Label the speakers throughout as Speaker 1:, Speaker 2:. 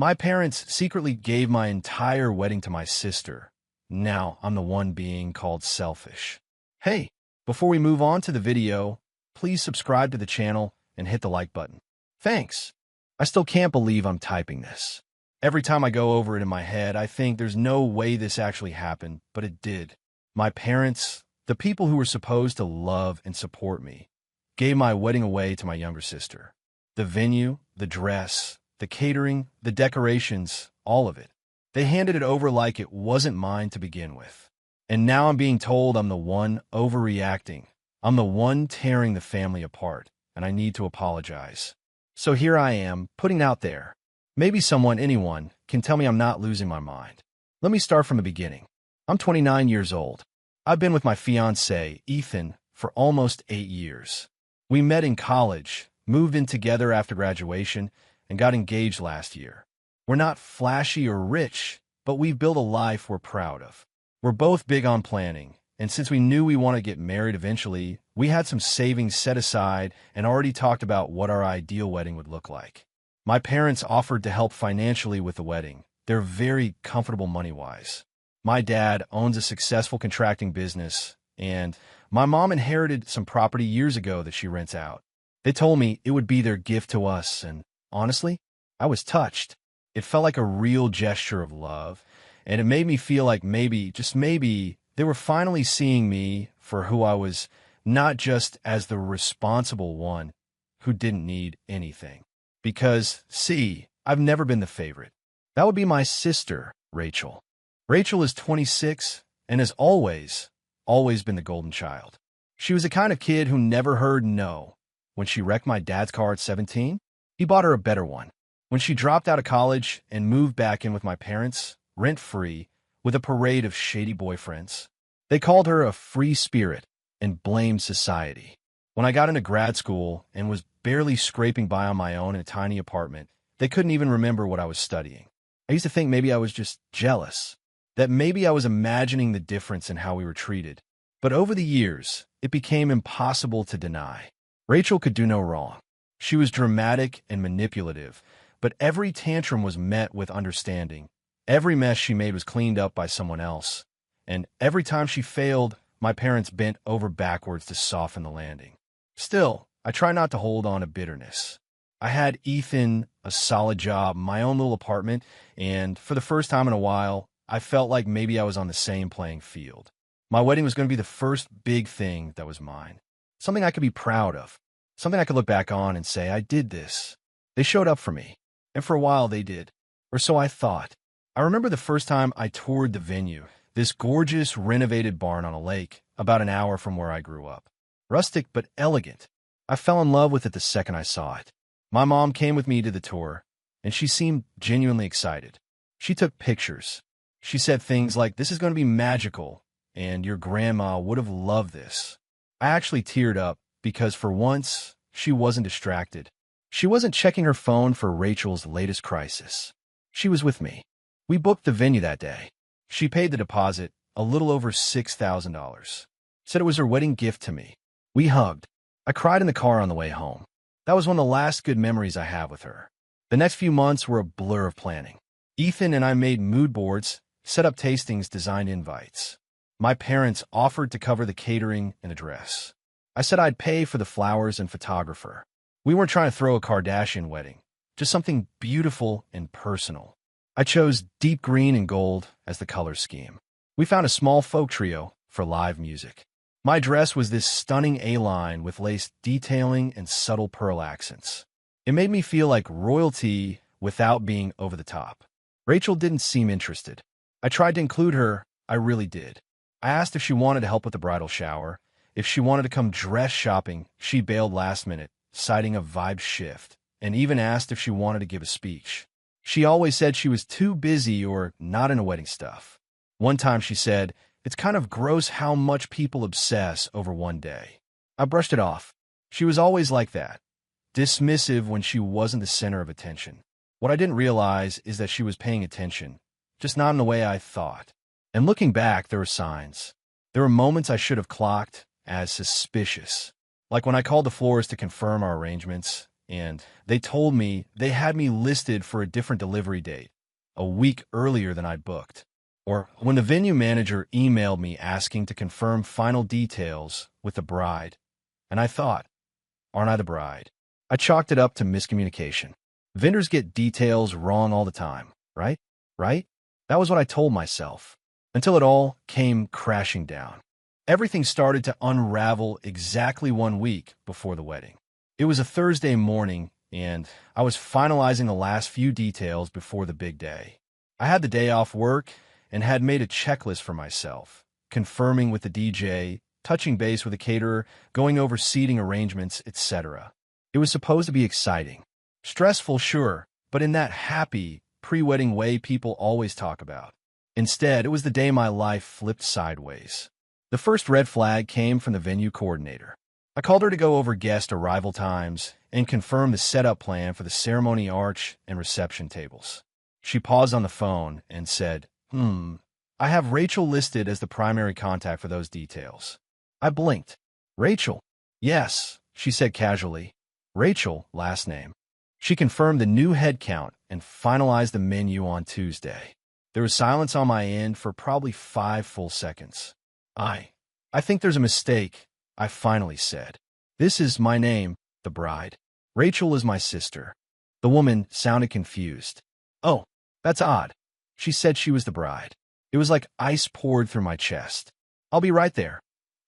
Speaker 1: My parents secretly gave my entire wedding to my sister. Now I'm the one being called selfish. Hey, before we move on to the video, please subscribe to the channel and hit the like button. Thanks. I still can't believe I'm typing this. Every time I go over it in my head, I think there's no way this actually happened, but it did. My parents, the people who were supposed to love and support me, gave my wedding away to my younger sister. The venue, the dress, the catering, the decorations, all of it. They handed it over like it wasn't mine to begin with. And now I'm being told I'm the one overreacting. I'm the one tearing the family apart, and I need to apologize. So here I am, putting it out there. Maybe someone, anyone, can tell me I'm not losing my mind. Let me start from the beginning. I'm 29 years old. I've been with my fiancé, Ethan, for almost 8 years. We met in college, moved in together after graduation, and got engaged last year. We're not flashy or rich, but we've built a life we're proud of. We're both big on planning, and since we knew we want to get married eventually, we had some savings set aside and already talked about what our ideal wedding would look like. My parents offered to help financially with the wedding. They're very comfortable money-wise. My dad owns a successful contracting business, and my mom inherited some property years ago that she rents out. They told me it would be their gift to us, and honestly, I was touched. It felt like a real gesture of love, and it made me feel like maybe, just maybe, they were finally seeing me for who I was, not just as the responsible one who didn't need anything. Because, see, I've never been the favorite. That would be my sister, Rachel. Rachel is 26 and has always been the golden child. She was the kind of kid who never heard no. When she wrecked my dad's car at 17, he bought her a better one. When she dropped out of college and moved back in with my parents, rent-free, with a parade of shady boyfriends, they called her a free spirit and blamed society. When I got into grad school and was barely scraping by on my own in a tiny apartment, they couldn't even remember what I was studying. I used to think maybe I was just jealous, that maybe I was imagining the difference in how we were treated. But over the years, it became impossible to deny. Rachel could do no wrong. She was dramatic and manipulative, but every tantrum was met with understanding. Every mess she made was cleaned up by someone else. And every time she failed, my parents bent over backwards to soften the landing. Still, I try not to hold on to bitterness. I had Ethan, a solid job, my own little apartment, and for the first time in a while, I felt like maybe I was on the same playing field. My wedding was going to be the first big thing that was mine. Something I could be proud of. Something I could look back on and say, I did this. They showed up for me. And for a while they did. Or so I thought. I remember the first time I toured the venue, this gorgeous renovated barn on a lake, about an hour from where I grew up. Rustic but elegant. I fell in love with it the second I saw it. My mom came with me to the tour, and she seemed genuinely excited. She took pictures. She said things like, "This is going to be magical, and your grandma would have loved this." I actually teared up because for once, she wasn't distracted. She wasn't checking her phone for Rachel's latest crisis. She was with me. We booked the venue that day. She paid the deposit, a little over $6,000. Said it was her wedding gift to me. We hugged. I cried in the car on the way home. That was one of the last good memories I have with her. The next few months were a blur of planning. Ethan and I made mood boards, set up tastings, designed invites. My parents offered to cover the catering and the dress. I said I'd pay for the flowers and photographer. We weren't trying to throw a Kardashian wedding, just something beautiful and personal. I chose deep green and gold as the color scheme. We found a small folk trio for live music. My dress was this stunning A-line with lace detailing and subtle pearl accents. It made me feel like royalty without being over the top. Rachel didn't seem interested. I tried to include her, I really did. I asked if she wanted to help with the bridal shower. If she wanted to come dress shopping, she bailed last minute, citing a vibe shift, and even asked if she wanted to give a speech. She always said she was too busy or not into wedding stuff. One time she said, "It's kind of gross how much people obsess over one day." I brushed it off. She was always like that, dismissive when she wasn't the center of attention. What I didn't realize is that she was paying attention, just not in the way I thought. And looking back, there were signs. There were moments I should have clocked as suspicious. Like when I called the florist to confirm our arrangements, and they told me they had me listed for a different delivery date, a week earlier than I'd booked. Or when the venue manager emailed me asking to confirm final details with the bride, and I thought, aren't I the bride? I chalked it up to miscommunication. Vendors get details wrong all the time, right? Right? That was what I told myself, until it all came crashing down. Everything started to unravel exactly 1 week before the wedding. It was a Thursday morning, and I was finalizing the last few details before the big day. I had the day off work and had made a checklist for myself, confirming with the DJ, touching base with the caterer, going over seating arrangements, etc. It was supposed to be exciting. Stressful, sure, but in that happy, pre-wedding way people always talk about. Instead, it was the day my life flipped sideways. The first red flag came from the venue coordinator. I called her to go over guest arrival times and confirm the setup plan for the ceremony arch and reception tables. She paused on the phone and said, I have Rachel listed as the primary contact for those details. I blinked. Rachel? Yes, she said casually. Rachel, last name. She confirmed the new head count and finalized the menu on Tuesday. There was silence on my end for probably 5 full seconds. I think there's a mistake, I finally said. This is my name, the bride. Rachel is my sister. The woman sounded confused. Oh, that's odd. She said she was the bride. It was like ice poured through my chest. I'll be right there,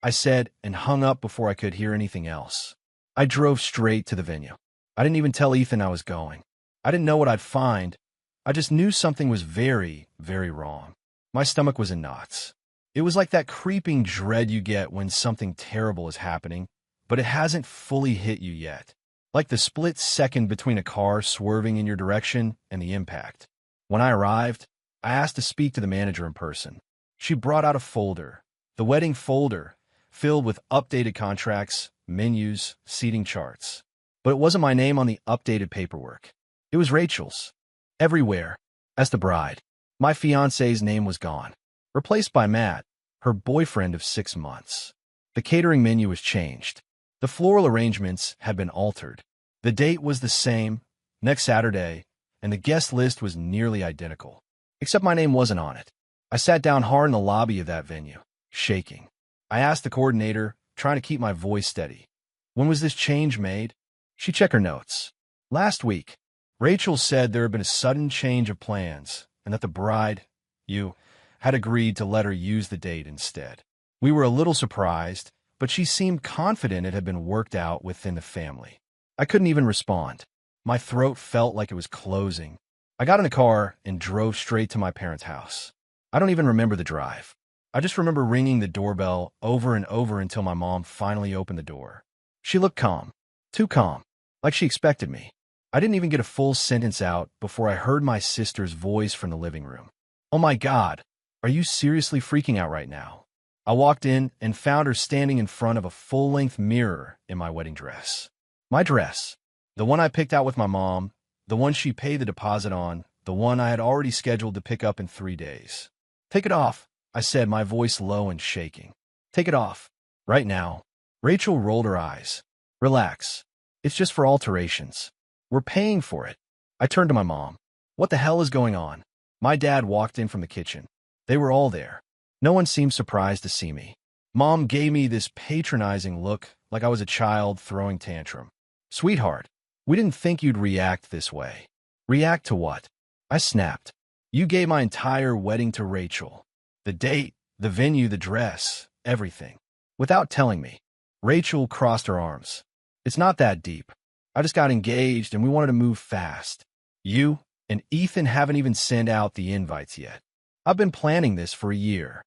Speaker 1: I said and hung up before I could hear anything else. I drove straight to the venue. I didn't even tell Ethan I was going. I didn't know what I'd find. I just knew something was very, very wrong. My stomach was in knots. It was like that creeping dread you get when something terrible is happening, but it hasn't fully hit you yet. Like the split second between a car swerving in your direction and the impact. When I arrived, I asked to speak to the manager in person. She brought out a folder, the wedding folder, filled with updated contracts, menus, seating charts. But it wasn't my name on the updated paperwork. It was Rachel's. Everywhere, as the bride. My fiancé's name was gone, replaced by Matt, her boyfriend of 6 months. The catering menu was changed. The floral arrangements had been altered. The date was the same, next Saturday, and the guest list was nearly identical. Except my name wasn't on it. I sat down hard in the lobby of that venue, shaking. I asked the coordinator, trying to keep my voice steady. When was this change made? She checked her notes. Last week. Rachel said there had been a sudden change of plans and that the bride, you, had agreed to let her use the date instead. We were a little surprised, but she seemed confident it had been worked out within the family. I couldn't even respond. My throat felt like it was closing. I got in the car and drove straight to my parents' house. I don't even remember the drive. I just remember ringing the doorbell over and over until my mom finally opened the door. She looked calm, too calm, like she expected me. I didn't even get a full sentence out before I heard my sister's voice from the living room. Oh my God, are you seriously freaking out right now? I walked in and found her standing in front of a full-length mirror in my wedding dress. My dress, the one I picked out with my mom, the one she paid the deposit on, the one I had already scheduled to pick up in 3 days. Take it off, I said, my voice low and shaking. Take it off. Right now. Rachel rolled her eyes. Relax. It's just for alterations. We're paying for it. I turned to my mom. What the hell is going on? My dad walked in from the kitchen. They were all there. No one seemed surprised to see me. Mom gave me this patronizing look like I was a child throwing tantrum. Sweetheart, we didn't think you'd react this way. React to what? I snapped. You gave my entire wedding to Rachel. The date, the venue, the dress, everything. Without telling me. Rachel crossed her arms. It's not that deep. I just got engaged and we wanted to move fast. You and Ethan haven't even sent out the invites yet. I've been planning this for a year.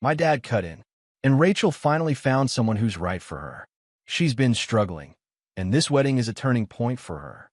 Speaker 1: My dad cut in, and Rachel finally found someone who's right for her. She's been struggling, and this wedding is a turning point for her.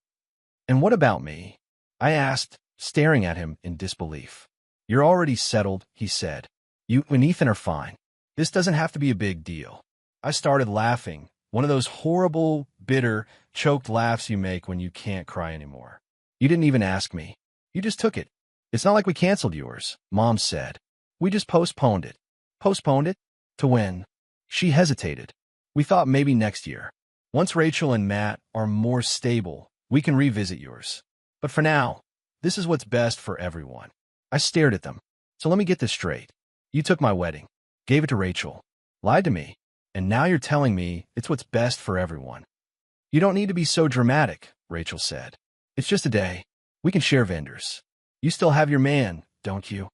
Speaker 1: And what about me? I asked, staring at him in disbelief. You're already settled, he said. You and Ethan are fine. This doesn't have to be a big deal. I started laughing, one of those horrible, bitter, choked laughs you make when you can't cry anymore. You didn't even ask me. You just took it. It's not like we canceled yours, Mom said. We just postponed it. Postponed it? To when? She hesitated. We thought maybe next year. Once Rachel and Matt are more stable, we can revisit yours. But for now, this is what's best for everyone. I stared at them. So let me get this straight. You took my wedding, gave it to Rachel, lied to me, and now you're telling me it's what's best for everyone. You don't need to be so dramatic, Rachel said. It's just a day. We can share vendors. You still have your man, don't you?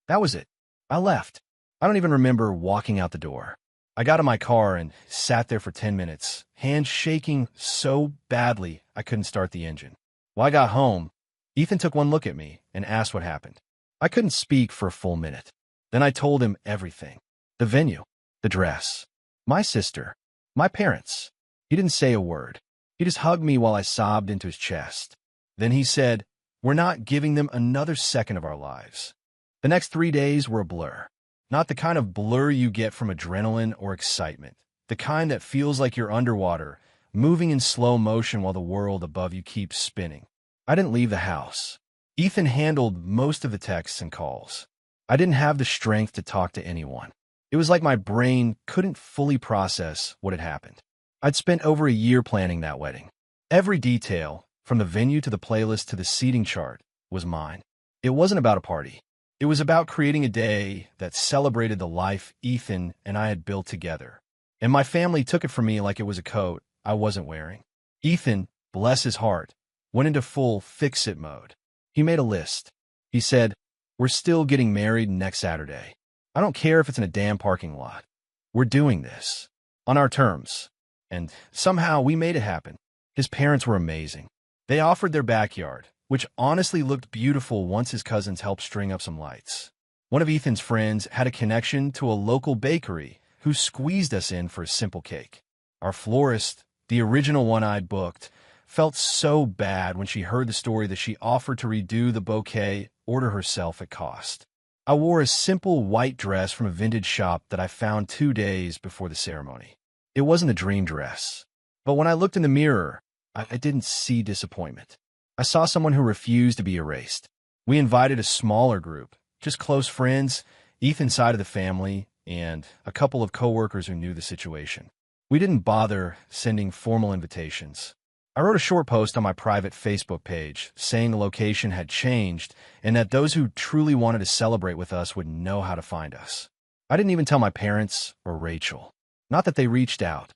Speaker 1: That was it. I left. I don't even remember walking out the door. I got in my car and sat there for 10 minutes, hands shaking so badly I couldn't start the engine. When I got home, Ethan took one look at me and asked what happened. I couldn't speak for a full minute. Then I told him everything. The venue, the dress, my sister, my parents. He didn't say a word. He just hugged me while I sobbed into his chest. Then he said, "We're not giving them another second of our lives." The next 3 days were a blur. Not the kind of blur you get from adrenaline or excitement. The kind that feels like you're underwater, moving in slow motion while the world above you keeps spinning. I didn't leave the house. Ethan handled most of the texts and calls. I didn't have the strength to talk to anyone. It was like my brain couldn't fully process what had happened. I'd spent over a year planning that wedding. Every detail, from the venue to the playlist to the seating chart, was mine. It wasn't about a party. It was about creating a day that celebrated the life Ethan and I had built together. And my family took it from me like it was a coat I wasn't wearing. Ethan, bless his heart, went into full fix-it mode. He made a list. He said, "We're still getting married next Saturday. I don't care if it's in a damn parking lot. We're doing this. On our terms." And somehow we made it happen. His parents were amazing. They offered their backyard, which honestly looked beautiful once his cousins helped string up some lights. One of Ethan's friends had a connection to a local bakery who squeezed us in for a simple cake. Our florist, the original one I'd booked, felt so bad when she heard the story that she offered to redo the bouquet order herself at cost. I wore a simple white dress from a vintage shop that I found 2 days before the ceremony. It wasn't a dream dress, but when I looked in the mirror, I didn't see disappointment. I saw someone who refused to be erased. We invited a smaller group, just close friends, Ethan's side of the family, and a couple of coworkers who knew the situation. We didn't bother sending formal invitations. I wrote a short post on my private Facebook page saying the location had changed and that those who truly wanted to celebrate with us would know how to find us. I didn't even tell my parents or Rachel. Not that they reached out.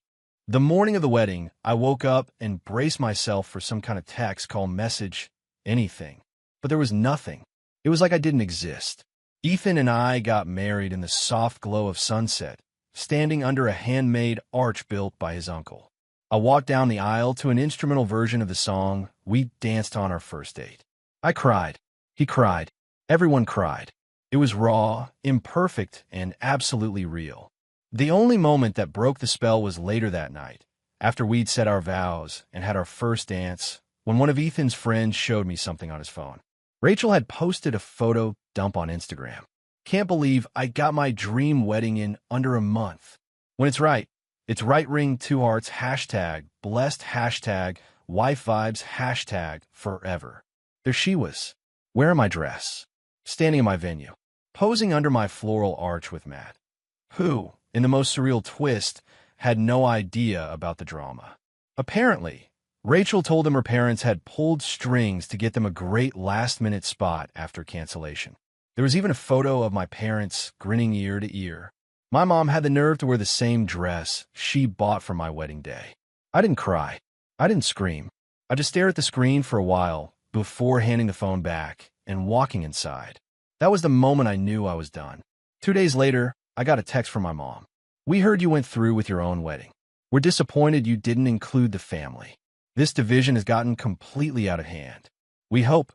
Speaker 1: The morning of the wedding, I woke up and braced myself for some kind of text, call, message, anything. But there was nothing. It was like I didn't exist. Ethan and I got married in the soft glow of sunset, standing under a handmade arch built by his uncle. I walked down the aisle to an instrumental version of the song we danced on our first date. I cried. He cried. Everyone cried. It was raw, imperfect, and absolutely real. The only moment that broke the spell was later that night, after we'd said our vows and had our first dance, when one of Ethan's friends showed me something on his phone. Rachel had posted a photo dump on Instagram. Can't believe I got my dream wedding in under a month. When it's right ring, 2 hearts, hashtag, blessed, hashtag, wife vibes, hashtag, forever. There she was, wearing my dress, standing in my venue, posing under my floral arch with Matt, who, in the most surreal twist, had no idea about the drama. Apparently, Rachel told him her parents had pulled strings to get them a great last-minute spot after cancellation. There was even a photo of my parents grinning ear to ear. My mom had the nerve to wear the same dress she bought for my wedding day. I didn't cry. I didn't scream. I just stared at the screen for a while before handing the phone back and walking inside. That was the moment I knew I was done. 2 days later, I got a text from my mom. "We heard you went through with your own wedding. We're disappointed you didn't include the family. This division has gotten completely out of hand. We hope,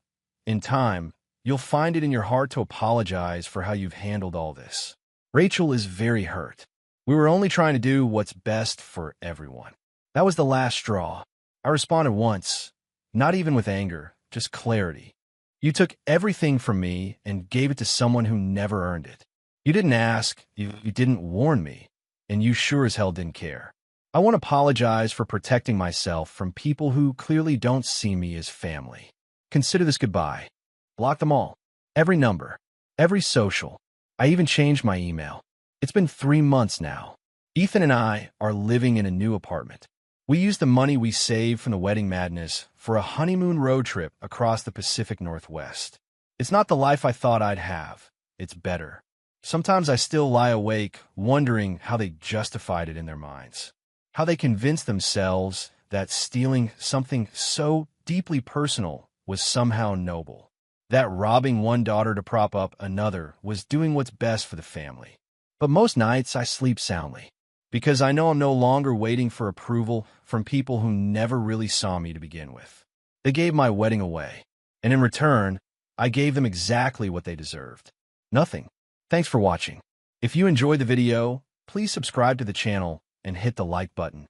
Speaker 1: in time, you'll find it in your heart to apologize for how you've handled all this. Rachel is very hurt. We were only trying to do what's best for everyone." That was the last straw. I responded once, not even with anger, just clarity. "You took everything from me and gave it to someone who never earned it. You didn't ask, you didn't warn me, and you sure as hell didn't care. I want to apologize for protecting myself from people who clearly don't see me as family. Consider this goodbye. Block them all. Every number. Every social. I even changed my email. It's been 3 months now. Ethan and I are living in a new apartment. We used the money we saved from the wedding madness for a honeymoon road trip across the Pacific Northwest. It's not the life I thought I'd have. It's better. Sometimes I still lie awake wondering how they justified it in their minds, how they convinced themselves that stealing something so deeply personal was somehow noble, that robbing one daughter to prop up another was doing what's best for the family. But most nights I sleep soundly, because I know I'm no longer waiting for approval from people who never really saw me to begin with. They gave my wedding away, and in return, I gave them exactly what they deserved. Nothing. Thanks for watching. If you enjoyed the video, please subscribe to the channel and hit the like button.